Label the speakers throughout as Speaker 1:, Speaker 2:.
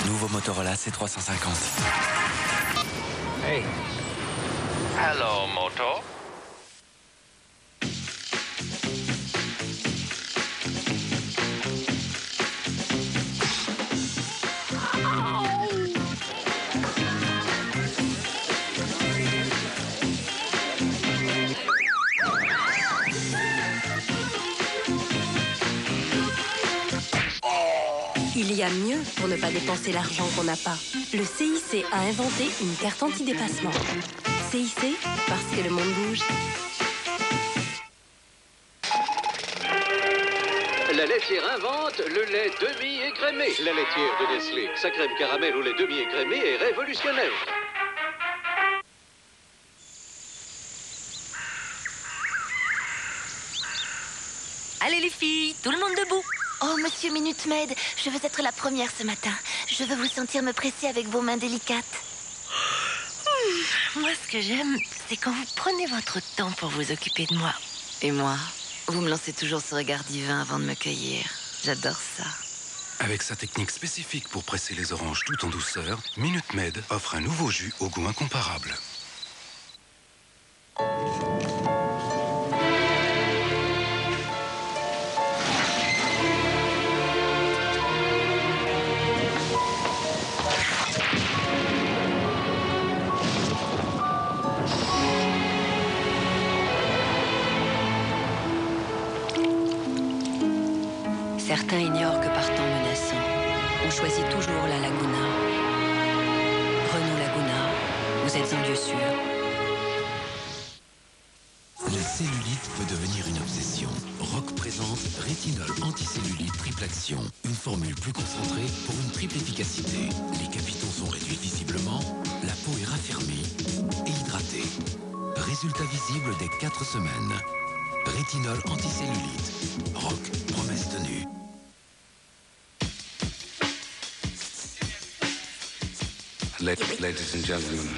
Speaker 1: Nouveau Motorola C350.
Speaker 2: Hey.
Speaker 3: Hello, Moto.
Speaker 4: Il y a mieux pour ne pas dépenser l'argent qu'on n'a pas. Le CIC a inventé une carte anti-dépassement. CIC, parce que le monde bouge.
Speaker 5: La laitière invente le lait demi-écrémé. La laitière de Nestlé. Sa crème caramel au lait demi-écrémé est révolutionnaire.
Speaker 4: Allez les filles, tout le monde debout.
Speaker 6: Oh, monsieur Minute Maid, je veux être la première ce matin. Je veux vous sentir me presser avec vos mains délicates.
Speaker 4: Moi, ce que j'aime, c'est quand vous prenez votre temps pour vous occuper de moi.
Speaker 6: Et moi, vous me lancez toujours ce regard divin avant de me cueillir. J'adore ça.
Speaker 1: Avec sa technique spécifique pour presser les oranges tout en douceur, Minute Maid offre un nouveau jus au goût incomparable.
Speaker 4: Certains ignorent que par temps menaçant, on choisit toujours la Laguna. Renault Laguna, vous êtes un lieu sûr.
Speaker 7: La cellulite peut devenir une obsession. Rock présente Rétinol anticellulite triple action. Une formule plus concentrée pour une triple efficacité. Les capitons sont réduits visiblement, la peau est raffermie et hydratée. Résultat visible dès 4 semaines. Rétinol anticellulite. Rock, promesse tenue.
Speaker 1: Ladies and gentlemen.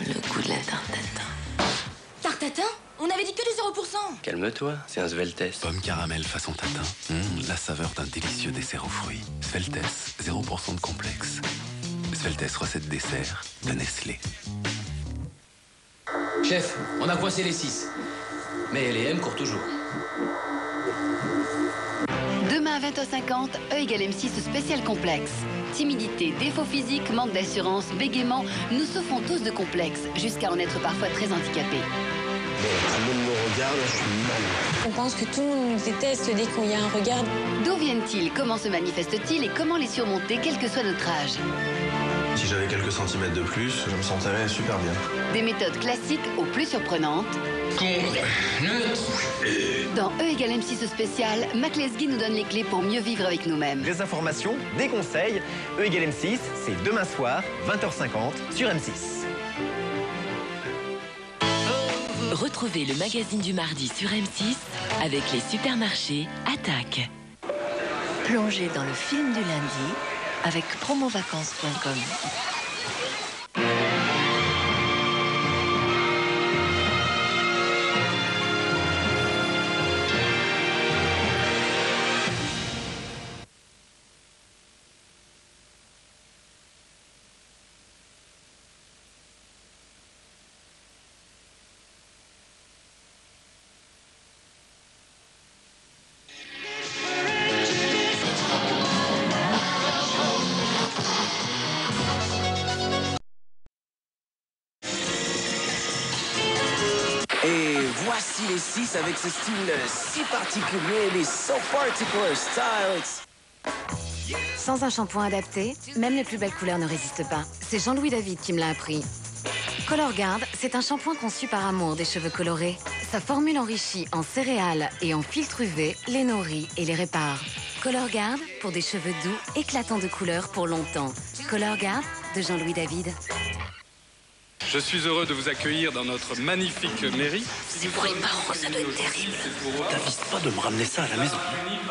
Speaker 4: Le goût de la tarte tatin.
Speaker 6: Tarte tatin? On avait dit que du 0%.
Speaker 2: Calme-toi, c'est un Sveltes.
Speaker 1: Pomme caramel façon tatin. La saveur d'un délicieux dessert aux fruits. Sveltes, 0% de complexe. Sveltes recette dessert de Nestlé.
Speaker 2: Chef, on a coincé les 6. Mais les M courent toujours.
Speaker 8: Demain à 20h50, E égale M6 spécial complexe. Timidité, défaut physique, manque d'assurance, bégaiement, nous souffrons tous de complexes, jusqu'à en être parfois très handicapés.
Speaker 9: Bon, tout le monde me regarde, je suis mal.
Speaker 10: On pense que tout le monde nous déteste dès qu'il y a un regard.
Speaker 8: D'où viennent-ils? Comment se manifestent-ils et comment les surmonter, quel que soit notre âge?
Speaker 9: Si j'avais quelques centimètres de plus, je me sentirais super bien.
Speaker 8: Des méthodes classiques aux plus surprenantes. Dans E égale M6 spécial, Mac Lesguy nous donne les clés pour mieux vivre avec nous-mêmes.
Speaker 11: Des informations, des conseils. E égale M6, c'est demain soir, 20h50, sur M6.
Speaker 4: Retrouvez le magazine du mardi sur M6 avec les supermarchés Attaque. Plongez dans le film du lundi avec promovacances.com.
Speaker 12: Et voici les 6 avec ce style si particulier, les So Particular Styles.
Speaker 13: Sans un shampoing adapté, même les plus belles couleurs ne résistent pas. C'est Jean-Louis David qui me l'a appris. Color Guard, c'est un shampoing conçu par amour des cheveux colorés. Sa formule enrichie en céréales et en filtre UV les nourrit et les répare. Color Guard, pour des cheveux doux, éclatants de couleurs pour longtemps. Color Guard, de Jean-Louis David.
Speaker 14: Je suis heureux de vous accueillir dans notre magnifique mairie.
Speaker 4: C'est pour les parents, ça doit être terrible.
Speaker 1: T'avises pas de me ramener ça à la maison.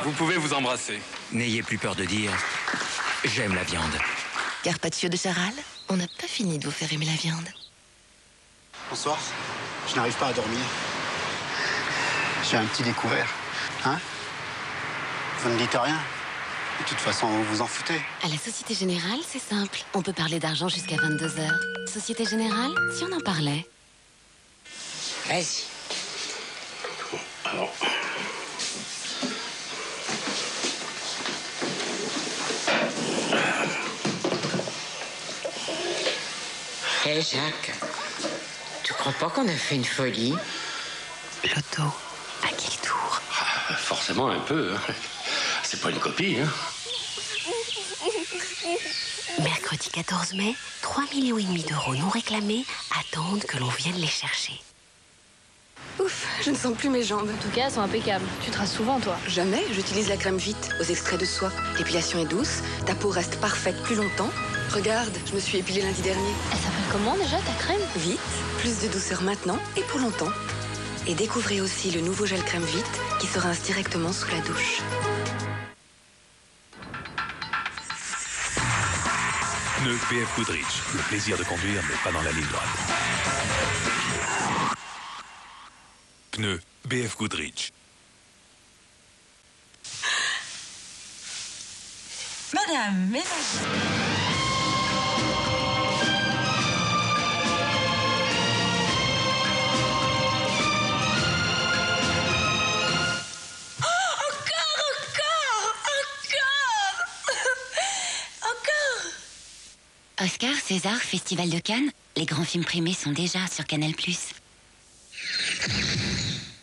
Speaker 14: Vous pouvez vous embrasser.
Speaker 7: N'ayez plus peur de dire « J'aime la viande ».
Speaker 4: Carpaccio de Charal, on n'a pas fini de vous faire aimer la viande.
Speaker 9: Bonsoir.
Speaker 15: Je n'arrive pas à dormir. J'ai un petit découvert. Hein? Vous ne dites rien. De toute façon, vous vous en foutez.
Speaker 13: À la Société Générale, c'est simple. On peut parler d'argent jusqu'à 22h. Société Générale, si on en parlait.
Speaker 16: Vas-y.
Speaker 15: Alors...
Speaker 16: Hé, Jacques, tu crois pas qu'on a fait une folie?
Speaker 13: Loto, à quel tour?
Speaker 17: Forcément un peu. Hein. C'est pas une copie, hein.
Speaker 18: Mercredi 14 mai, 3,5 millions d'euros non réclamés attendent que l'on vienne les chercher.
Speaker 19: Ouf, je ne sens plus mes jambes. En tout cas, elles sont impeccables. Tu traces souvent, toi? Jamais, j'utilise la crème Vite, aux extraits de soie. L'épilation est douce, ta peau reste parfaite plus longtemps. Regarde, je me suis épilée lundi dernier.
Speaker 10: Elle s'appelle comment déjà, ta crème?
Speaker 19: Vite, plus de douceur maintenant et pour longtemps. Et découvrez aussi le nouveau gel crème Vite qui se rince directement sous la douche.
Speaker 20: Pneus BF Goodrich. Le plaisir de conduire n'est pas dans la ligne droite. Pneus BF Goodrich.
Speaker 21: Madame, mesdames.
Speaker 18: Oscar, César, Festival de Cannes, les grands films primés sont déjà sur Canal+.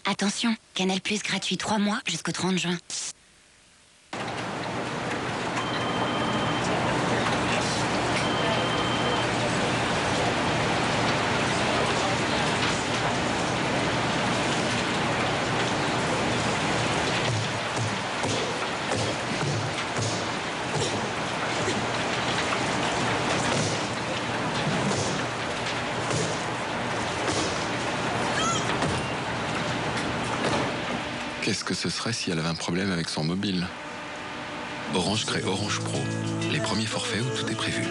Speaker 18: Attention, Canal+ gratuit 3 mois jusqu'au 30 juin.
Speaker 1: Qu'est-ce que ce serait si elle avait un problème avec son mobile? Orange crée Orange Pro, les premiers forfaits où tout est prévu.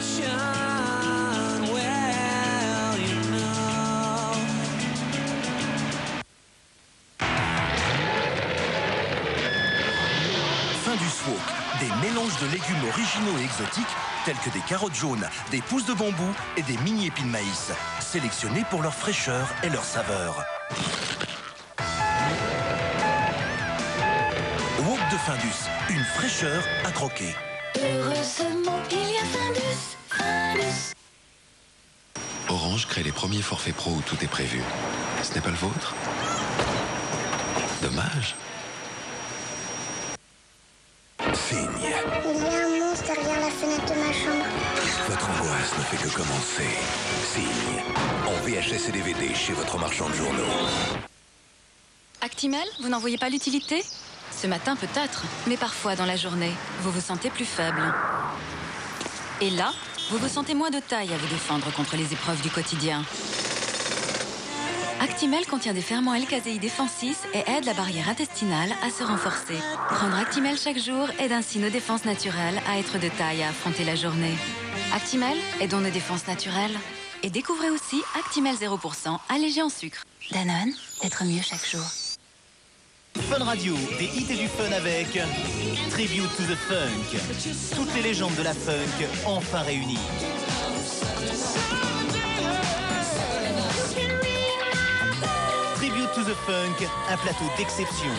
Speaker 22: Findus Wok, des mélanges de légumes originaux et exotiques tels que des carottes jaunes, des pousses de bambou et des mini épis de maïs, sélectionnés pour leur fraîcheur et leur saveur. Wok de Findus, une fraîcheur à croquer.
Speaker 18: Heureusement, il y a Findus, Findus.
Speaker 1: Orange crée les premiers forfaits pro où tout est prévu. Ce n'est pas le vôtre? Dommage.
Speaker 23: Signe.
Speaker 24: Il y a un monstre derrière la fenêtre de ma chambre.
Speaker 23: Votre angoisse ne fait que commencer. Signe. En VHS et DVD chez votre marchand de journaux.
Speaker 13: Actimel, vous n'en voyez pas l'utilité? Ce matin peut-être, mais parfois dans la journée, vous vous sentez plus faible. Et là, vous vous sentez moins de taille à vous défendre contre les épreuves du quotidien. Actimel contient des ferments L-caséi défensis et aide la barrière intestinale à se renforcer. Prendre Actimel chaque jour aide ainsi nos défenses naturelles à être de taille à affronter la journée. Actimel, aidons nos défenses naturelles. Et découvrez aussi Actimel 0% allégé en sucre.
Speaker 18: Danone, d'être mieux chaque jour.
Speaker 11: Fun Radio, des hits et du fun avec Tribute to the Funk. Toutes les légendes de la funk enfin réunies. Tribute to the Funk, un plateau d'exception.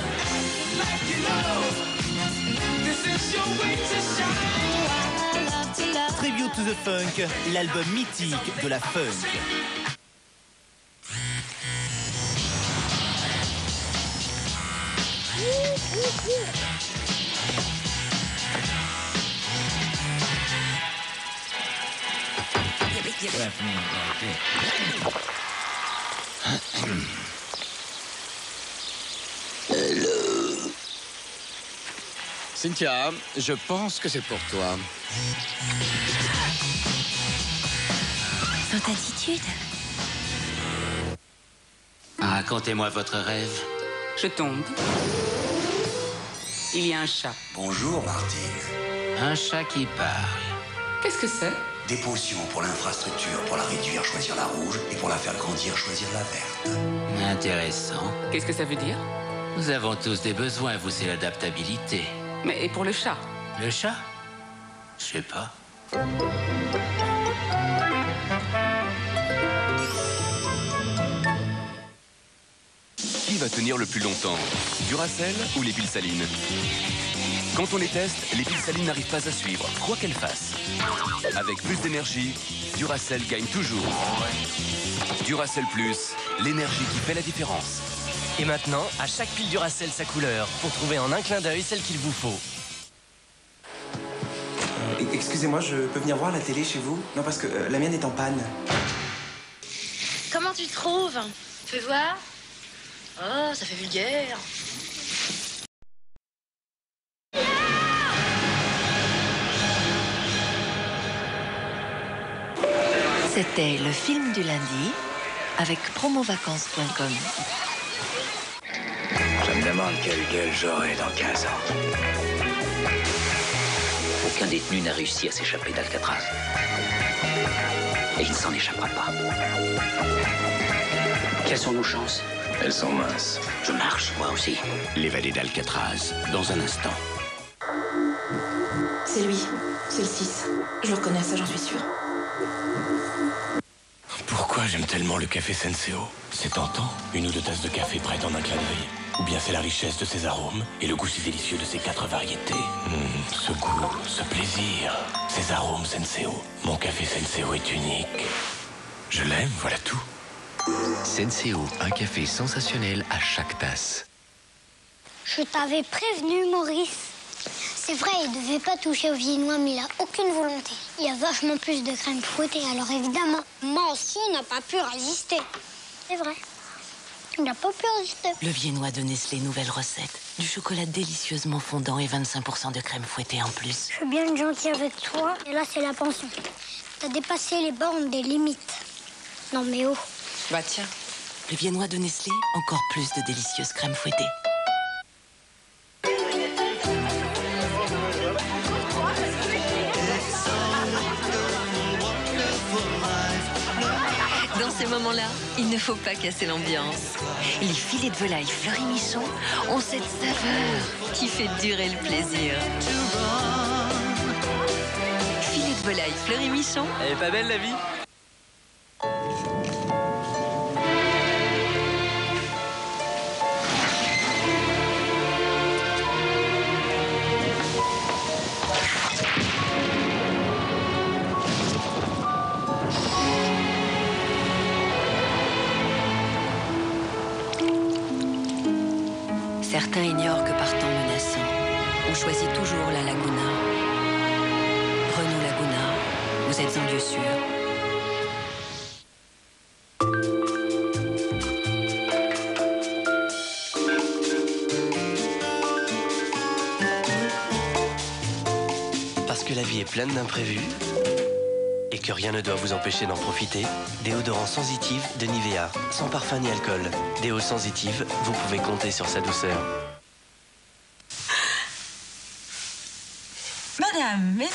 Speaker 11: Tribute to the Funk, l'album mythique de la funk.
Speaker 12: Cynthia, je pense que c'est pour toi.
Speaker 18: Sans attitude.
Speaker 12: Racontez-moi votre rêve.
Speaker 19: Je tombe. Il y a un chat.
Speaker 12: Bonjour, Marty. Un chat qui parle.
Speaker 19: Qu'est-ce que c'est?
Speaker 23: Des potions pour l'infrastructure, pour la réduire, choisir la rouge, et pour la faire grandir, choisir la verte.
Speaker 16: Intéressant.
Speaker 2: Qu'est-ce que ça veut dire?
Speaker 16: Nous avons tous des besoins, vous, c'est l'adaptabilité.
Speaker 2: Mais et pour le chat?
Speaker 16: Le chat? Je sais pas.
Speaker 3: Qui va tenir le plus longtemps? Duracell ou les piles salines? Quand on les teste, les piles salines n'arrivent pas à suivre, quoi qu'elles fassent. Avec plus d'énergie, Duracell gagne toujours. Duracell Plus, l'énergie qui fait la différence.
Speaker 5: Et maintenant, à chaque pile Duracell sa couleur, pour trouver en un clin d'œil celle qu'il vous faut.
Speaker 6: Excusez-moi, je peux venir voir la télé chez vous? Non, parce que la mienne est en panne.
Speaker 10: Comment tu trouves? Fais voir. Oh, ça fait vulgaire.
Speaker 4: C'était le film du lundi avec promovacances.com.
Speaker 12: Je me demande quelle gueule j'aurai dans 15 ans. Aucun détenu n'a réussi à s'échapper d'Alcatraz. Et il ne s'en échappera pas. Quelles sont nos chances? Elles sont minces. Je marche, moi aussi. L'évadé d'Alcatraz, dans un instant.
Speaker 19: C'est lui. C'est le 6. Je le reconnais, ça j'en suis sûre.
Speaker 17: Pourquoi j'aime tellement le café Senseo? C'est tentant, une ou deux tasses de café prêtes en un clin d'œil. Ou bien c'est la richesse de ses arômes et le goût si délicieux de ses 4 variétés. Ce goût, ce plaisir, ces arômes Senseo. Mon café Senseo est unique. Je l'aime, voilà tout.
Speaker 1: Senseo, un café sensationnel à chaque tasse.
Speaker 24: Je t'avais prévenu, Maurice. C'est vrai, il devait pas toucher au viennois, mais il a aucune volonté. Il y a vachement plus de crème fouettée, alors évidemment, moi aussi, on n'a pas pu résister. C'est vrai. On n'a pas pu résister.
Speaker 4: Le viennois de Nestlé, nouvelle recette. Du chocolat délicieusement fondant et 25% de crème fouettée en plus.
Speaker 24: Je suis bien gentil avec toi, et là, c'est la pension. T'as dépassé les bornes des limites. Non, mais oh.
Speaker 4: Bah tiens. Le viennois de Nestlé, encore plus de délicieuse crème fouettée. Dans ces moments-là, il ne faut pas casser l'ambiance. Les filets de volaille Fleury-Michon ont cette saveur qui fait durer le plaisir. Filets de volaille Fleury-Michon.
Speaker 5: Elle est pas belle la vie?
Speaker 4: Certains ignorent que par temps menaçant, on choisit toujours la Laguna. Renault Laguna, vous êtes en lieu sûr.
Speaker 5: Parce que la vie est pleine d'imprévus et que rien ne doit vous empêcher d'en profiter, déodorant sensitive de Nivea, sans parfum ni alcool. Déo sensitive, vous pouvez compter sur sa douceur.
Speaker 21: Madame, mesdames.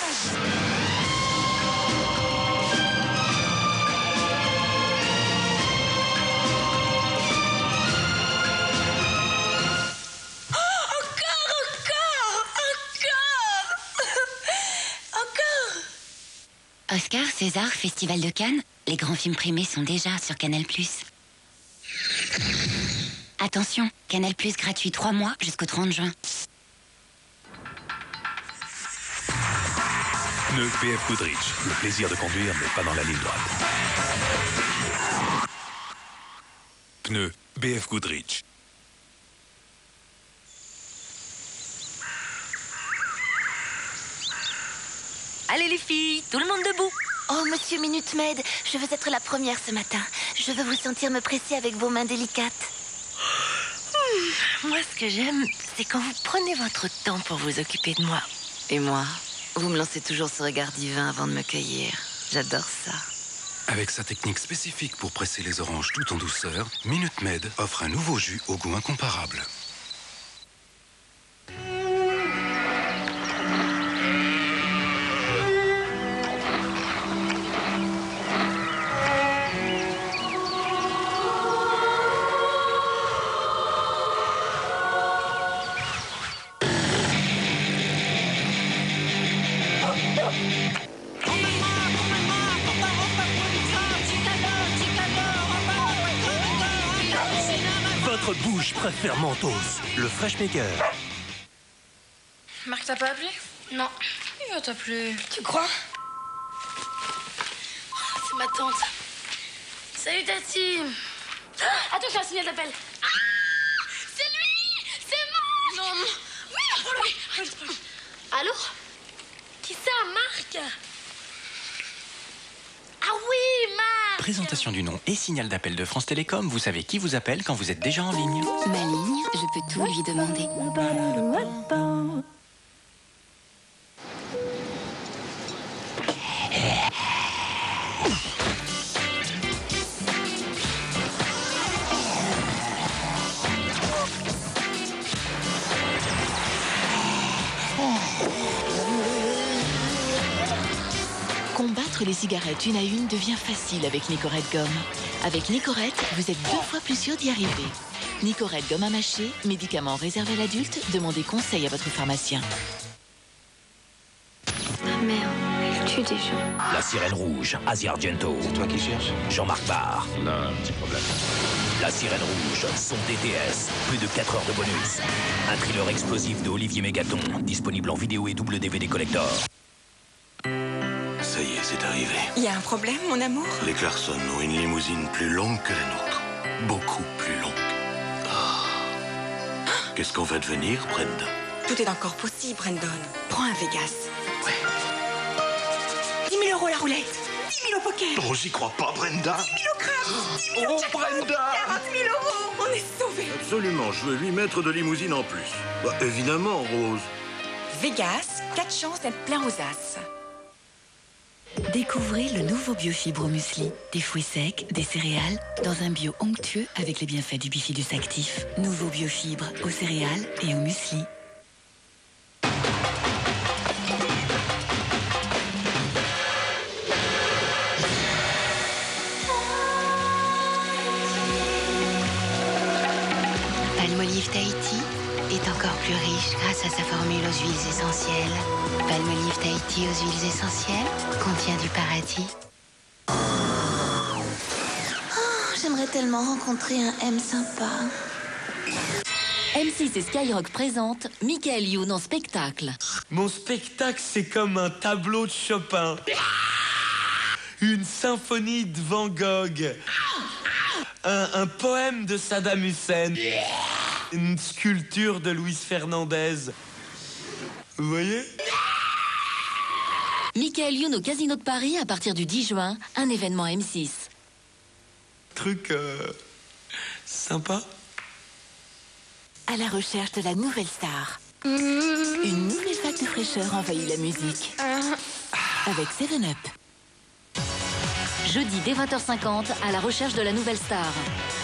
Speaker 18: Oscar, César, Festival de Cannes, les grands films primés sont déjà sur Canal+. Attention, Canal+ gratuit 3 mois jusqu'au 30 juin.
Speaker 20: Pneus BF Goodrich. Le plaisir de conduire n'est pas dans la ligne droite. Pneus BF Goodrich.
Speaker 4: Allez les filles, tout le monde debout. Oh, monsieur Minute Maid, je veux être la première ce matin. Je veux vous sentir me presser avec vos mains délicates. Moi, ce que j'aime, c'est quand vous prenez votre temps pour vous occuper de moi. Et moi, vous me lancez toujours ce regard divin avant de me cueillir. J'adore ça.
Speaker 1: Avec sa technique spécifique pour presser les oranges tout en douceur, Minute Maid offre un nouveau jus au goût incomparable.
Speaker 22: Votre bouche préfère Mentos, le Fresh Maker.
Speaker 10: Marc, t'as pas appelé?
Speaker 19: Non.
Speaker 10: Il va t'appeler.
Speaker 19: Tu crois? Oh, c'est ma tante. Salut, Tati. Ah, attention, un signal d'appel. Ah, c'est lui! C'est Marc! Non. Oui, prends-le. Allô? Qui ça, Marc? Ah oui, Marc!
Speaker 7: Présentation du nom et signal d'appel de France Télécom. Vous savez qui vous appelle quand vous êtes déjà en ligne.
Speaker 18: Ma ligne, je peux tout lui demander.
Speaker 4: Combattre les cigarettes une à une devient facile avec Nicorette Gomme. Avec Nicorette, vous êtes 2 fois plus sûr d'y arriver. Nicorette Gomme à mâcher, médicament réservé à l'adulte, demandez conseil à votre pharmacien.
Speaker 19: Ah merde, elle tue des gens.
Speaker 17: La Sirène Rouge, Asie Argento.
Speaker 6: C'est toi qui cherches?
Speaker 17: Jean-Marc Barr.
Speaker 20: On a un petit problème.
Speaker 17: La Sirène Rouge, son DTS. Plus de 4 heures de bonus. Un thriller explosif de Olivier Mégaton. Disponible en vidéo et double DVD collector.
Speaker 23: Ça y est, c'est arrivé.
Speaker 21: Il y a un problème, mon amour?
Speaker 23: Les Clarkson ont une limousine plus longue que la nôtre. Beaucoup plus longue. Qu'est-ce qu'on va devenir, Brenda?
Speaker 21: Tout est encore possible, Brandon. Prends un Vegas. Ouais. 10 000 € la roulette. 10 000 au poker.
Speaker 23: Oh, j'y crois pas, Brenda.
Speaker 21: 10 000 au crabe. 10 000 au jackpot.
Speaker 23: Brenda!
Speaker 21: 40 000 €. On est sauvés.
Speaker 23: Absolument, je veux 8 mètres de limousine en plus. Bah, évidemment, Rose.
Speaker 21: Vegas, 4 chances d'être plein aux as.
Speaker 4: Découvrez le nouveau Biofibre au muesli. Des fruits secs, des céréales, dans un bio onctueux avec les bienfaits du Bifidus actif. Nouveau Biofibre aux céréales et au muesli.
Speaker 18: Palmolive Tahiti est encore plus riche grâce à sa formule aux huiles essentielles. Palmolive Tahiti aux huiles essentielles contient du paradis.
Speaker 8: J'aimerais tellement rencontrer un M sympa.
Speaker 4: M6 et Skyrock présentent Michael Youn en spectacle.
Speaker 9: Mon spectacle, c'est comme un tableau de Chopin. Une symphonie de Van Gogh. Un poème de Saddam Hussein. Une sculpture de Luis Fernandez. Vous voyez?
Speaker 4: Michael Youn au Casino de Paris à partir du 10 juin, un événement M6.
Speaker 9: Truc sympa.
Speaker 4: À la recherche de la nouvelle star. Une nouvelle vague de fraîcheur envahit la musique. Avec 7-Up. Jeudi dès 20h50, à la recherche de la nouvelle star.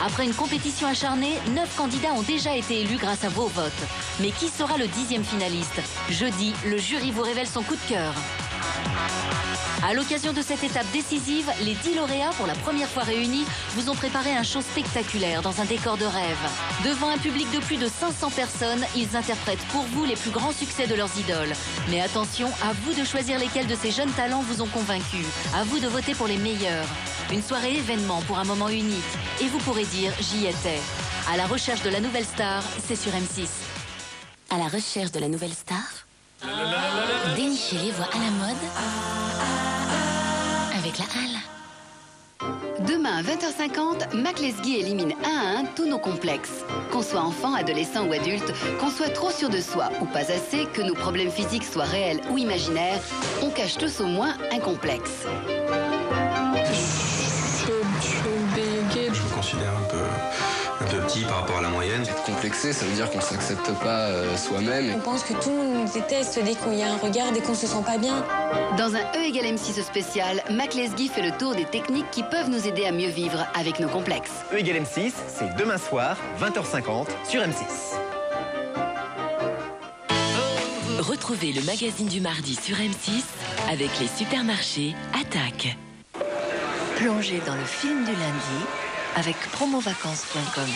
Speaker 4: Après une compétition acharnée, 9 candidats ont déjà été élus grâce à vos votes. Mais qui sera le 10e finaliste? Jeudi, le jury vous révèle son coup de cœur. À l'occasion de cette étape décisive, les 10 lauréats, pour la première fois réunis, vous ont préparé un show spectaculaire dans un décor de rêve. Devant un public de plus de 500 personnes, ils interprètent pour vous les plus grands succès de leurs idoles. Mais attention, à vous de choisir lesquels de ces jeunes talents vous ont convaincu. À vous de voter pour les meilleurs. Une soirée événement pour un moment unique. Et vous pourrez dire « j'y étais ». À la recherche de la nouvelle star, c'est sur M6.
Speaker 18: À la recherche de la nouvelle star, dénichez les voix à la mode avec la Halle.
Speaker 13: Demain à 20h50, Mac Lesguy élimine un à un tous nos complexes. Qu'on soit enfant, adolescent ou adulte, qu'on soit trop sûr de soi ou pas assez, que nos problèmes physiques soient réels ou imaginaires, on cache tous au moins un complexe.
Speaker 6: Je me considère un peu petit par rapport à la moyenne.
Speaker 14: Être complexé, ça veut dire qu'on ne s'accepte pas soi-même.
Speaker 25: On pense que tout le monde nous déteste dès qu'il y a un regard, dès qu'on se sent pas bien.
Speaker 13: Dans un E égale M6 spécial, Mac Lesguy fait le tour des techniques qui peuvent nous aider à mieux vivre avec nos complexes.
Speaker 26: E égale M6, c'est demain soir, 20h50, sur M6.
Speaker 4: Retrouvez le magazine du mardi sur M6 avec les supermarchés Attaque. Plongez dans le film du lundi avec promovacances.com.